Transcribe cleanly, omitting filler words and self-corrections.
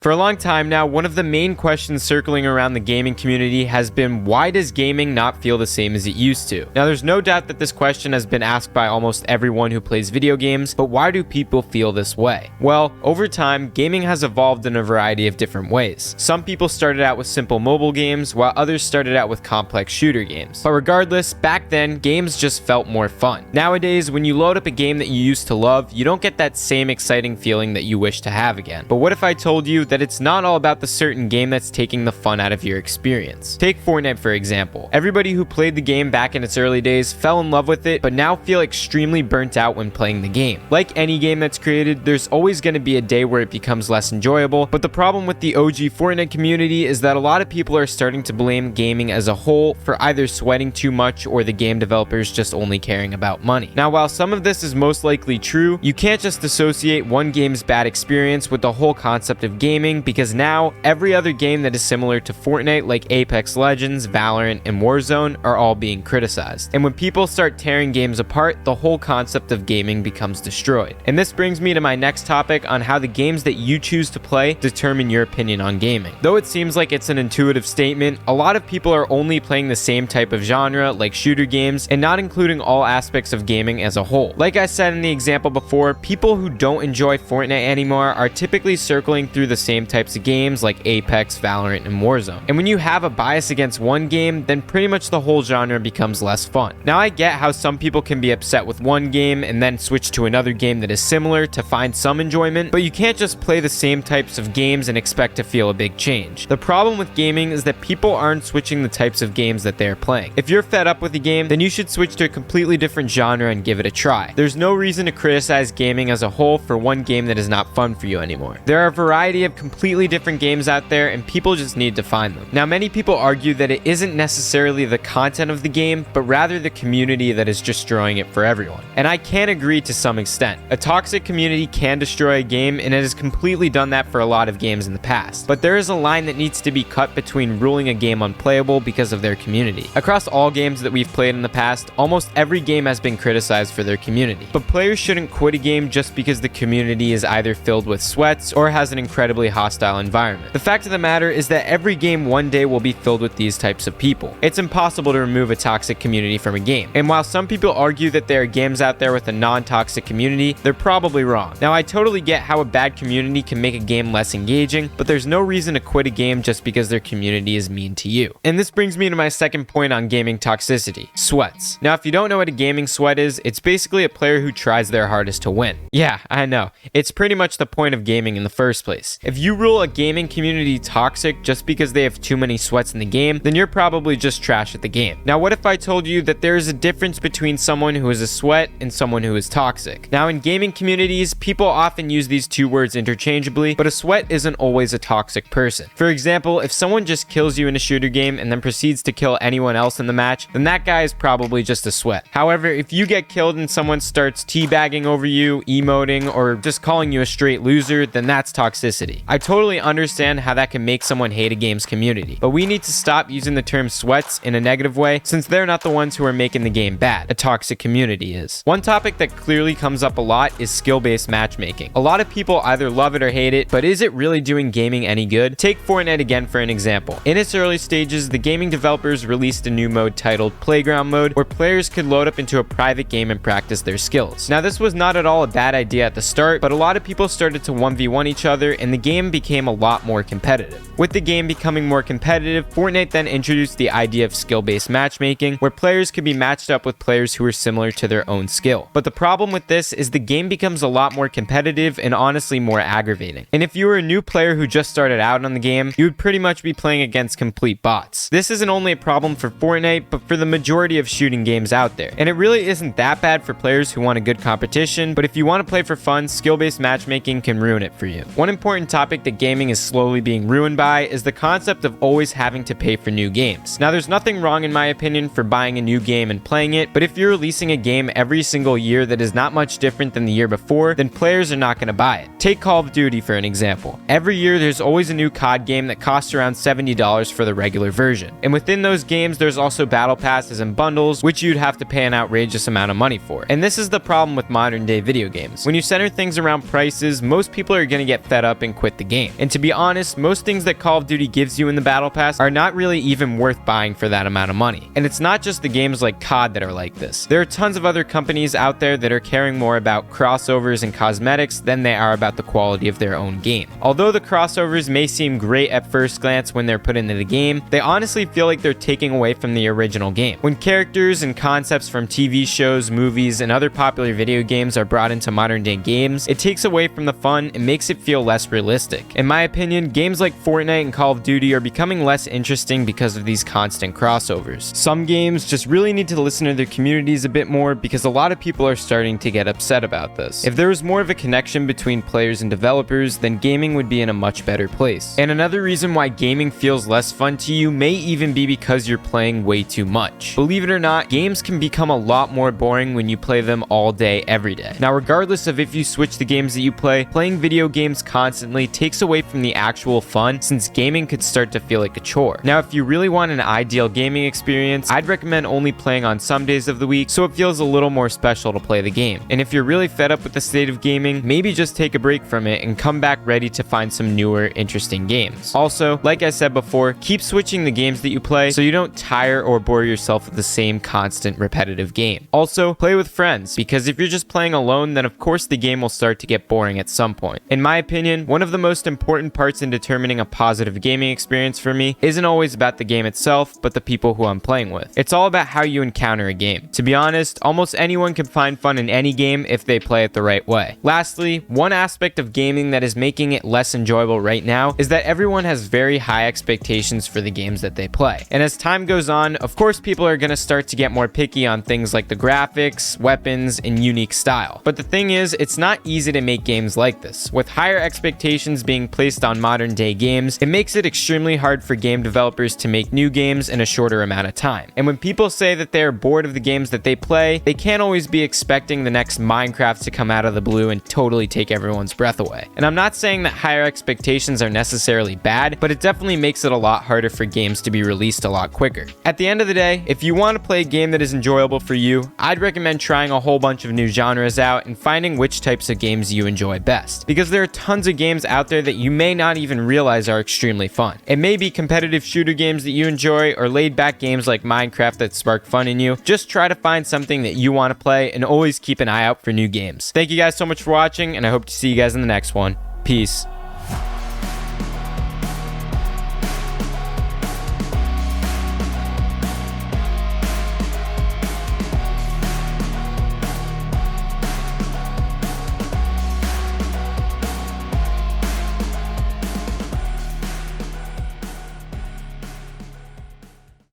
For a long time now, one of the main questions circling around the gaming community has been, why does gaming not feel the same as it used to? Now, there's no doubt that this question has been asked by almost everyone who plays video games, but why do people feel this way? Well, over time, gaming has evolved in a variety of different ways. Some people started out with simple mobile games, while others started out with complex shooter games. But regardless, back then, games just felt more fun. Nowadays, when you load up a game that you used to love, you don't get that same exciting feeling that you wish to have again. But what if I told you that it's not all about the certain game that's taking the fun out of your experience? Take Fortnite for example. Everybody who played the game back in its early days fell in love with it, but now feel extremely burnt out when playing the game. Like any game that's created, there's always going to be a day where it becomes less enjoyable, but the problem with the OG Fortnite community is that a lot of people are starting to blame gaming as a whole for either sweating too much or the game developers just only caring about money. Now, while some of this is most likely true, you can't just associate one game's bad experience with the whole concept of gaming, because now every other game that is similar to Fortnite, like Apex Legends, Valorant, and Warzone, are all being criticized. And when people start tearing games apart, the whole concept of gaming becomes destroyed. And this brings me to my next topic on how the games that you choose to play determine your opinion on gaming. Though it seems like it's an intuitive statement, a lot of people are only playing the same type of genre, like shooter games, and not including all aspects of gaming as a whole. Like I said in the example before, people who don't enjoy Fortnite anymore are typically circling through the same types of games like Apex, Valorant, and Warzone. And when you have a bias against one game, then pretty much the whole genre becomes less fun. Now, I get how some people can be upset with one game and then switch to another game that is similar to find some enjoyment, but you can't just play the same types of games and expect to feel a big change. The problem with gaming is that people aren't switching the types of games that they're playing. If you're fed up with a game, then you should switch to a completely different genre and give it a try. There's no reason to criticize gaming as a whole for one game that is not fun for you anymore. There are a variety of completely different games out there, and people just need to find them. Now, many people argue that it isn't necessarily the content of the game, but rather the community that is destroying it for everyone. And I can agree to some extent. A toxic community can destroy a game, and it has completely done that for a lot of games in the past. But there is a line that needs to be cut between ruling a game unplayable because of their community. Across all games that we've played in the past, almost every game has been criticized for their community. But players shouldn't quit a game just because the community is either filled with sweats or has an incredibly hostile environment. The fact of the matter is that every game one day will be filled with these types of people. It's impossible to remove a toxic community from a game. And while some people argue that there are games out there with a non-toxic community, they're probably wrong. Now, I totally get how a bad community can make a game less engaging, but there's no reason to quit a game just because their community is mean to you. And this brings me to my second point on gaming toxicity: sweats. Now, if you don't know what a gaming sweat is, it's basically a player who tries their hardest to win. Yeah, I know. It's pretty much the point of gaming in the first place. If you rule a gaming community toxic just because they have too many sweats in the game, then you're probably just trash at the game. Now, what if I told you that there is a difference between someone who is a sweat and someone who is toxic? Now, in gaming communities, people often use these two words interchangeably, but a sweat isn't always a toxic person. For example, if someone just kills you in a shooter game and then proceeds to kill anyone else in the match, then that guy is probably just a sweat. However, if you get killed and someone starts teabagging over you, emoting, or just calling you a straight loser, then that's toxicity. I totally understand how that can make someone hate a game's community, but we need to stop using the term sweats in a negative way, since they're not the ones who are making the game bad. A toxic community is. One topic that clearly comes up a lot is skill-based matchmaking. A lot of people either love it or hate it, but is it really doing gaming any good? Take Fortnite again for an example. In its early stages, the gaming developers released a new mode titled Playground Mode, where players could load up into a private game and practice their skills. Now, this was not at all a bad idea at the start, but a lot of people started to 1v1 each other, and the game became a lot more competitive. With the game becoming more competitive, Fortnite then introduced the idea of skill-based matchmaking, where players could be matched up with players who are similar to their own skill. But the problem with this is the game becomes a lot more competitive and honestly more aggravating. And if you were a new player who just started out on the game, you would pretty much be playing against complete bots. This isn't only a problem for Fortnite, but for the majority of shooting games out there. And it really isn't that bad for players who want a good competition, but if you want to play for fun, skill-based matchmaking can ruin it for you. One important topic that gaming is slowly being ruined by is the concept of always having to pay for new games. Now, there's nothing wrong in my opinion for buying a new game and playing it, but if you're releasing a game every single year that is not much different than the year before, then players are not going to buy it. Take Call of Duty for an example. Every year there's always a new COD game that costs around $70 for the regular version. And within those games there's also battle passes and bundles, which you'd have to pay an outrageous amount of money for. And this is the problem with modern day video games. When you center things around prices, most people are going to get fed up and quit quit the game. And to be honest, most things that Call of Duty gives you in the Battle Pass are not really even worth buying for that amount of money. And it's not just the games like COD that are like this. There are tons of other companies out there that are caring more about crossovers and cosmetics than they are about the quality of their own game. Although the crossovers may seem great at first glance when they're put into the game, they honestly feel like they're taking away from the original game. When characters and concepts from TV shows, movies, and other popular video games are brought into modern day games, it takes away from the fun and makes it feel less realistic. In my opinion, games like Fortnite and Call of Duty are becoming less interesting because of these constant crossovers. Some games just really need to listen to their communities a bit more because a lot of people are starting to get upset about this. If there was more of a connection between players and developers, then gaming would be in a much better place. And another reason why gaming feels less fun to you may even be because you're playing way too much. Believe it or not, games can become a lot more boring when you play them all day, every day. Now, regardless of if you switch the games that you play, playing video games constantly takes away from the actual fun, since gaming could start to feel like a chore. Now, if you really want an ideal gaming experience, I'd recommend only playing on some days of the week so it feels a little more special to play the game. And if you're really fed up with the state of gaming, maybe just take a break from it and come back ready to find some newer, interesting games. Also, like I said before, keep switching the games that you play so you don't tire or bore yourself with the same constant repetitive game. Also, play with friends, because if you're just playing alone, then of course the game will start to get boring at some point. In my opinion, one of the most important parts in determining a positive gaming experience for me isn't always about the game itself, but the people who I'm playing with. It's all about how you encounter a game. To be honest, almost anyone can find fun in any game if they play it the right way. Lastly, one aspect of gaming that is making it less enjoyable right now is that everyone has very high expectations for the games that they play. And as time goes on, of course people are going to start to get more picky on things like the graphics, weapons, and unique style. But the thing is, it's not easy to make games like this. With higher expectations being placed on modern day games, it makes it extremely hard for game developers to make new games in a shorter amount of time. And when people say that they are bored of the games that they play, they can't always be expecting the next Minecraft to come out of the blue and totally take everyone's breath away. And I'm not saying that higher expectations are necessarily bad, but it definitely makes it a lot harder for games to be released a lot quicker. At the end of the day, if you want to play a game that is enjoyable for you, I'd recommend trying a whole bunch of new genres out and finding which types of games you enjoy best. Because there are tons of games out there that you may not even realize are extremely fun. It may be competitive shooter games that you enjoy or laid back games like Minecraft that spark fun in you. Just try to find something that you want to play and always keep an eye out for new games. Thank you guys so much for watching, and I hope to see you guys in the next one. Peace.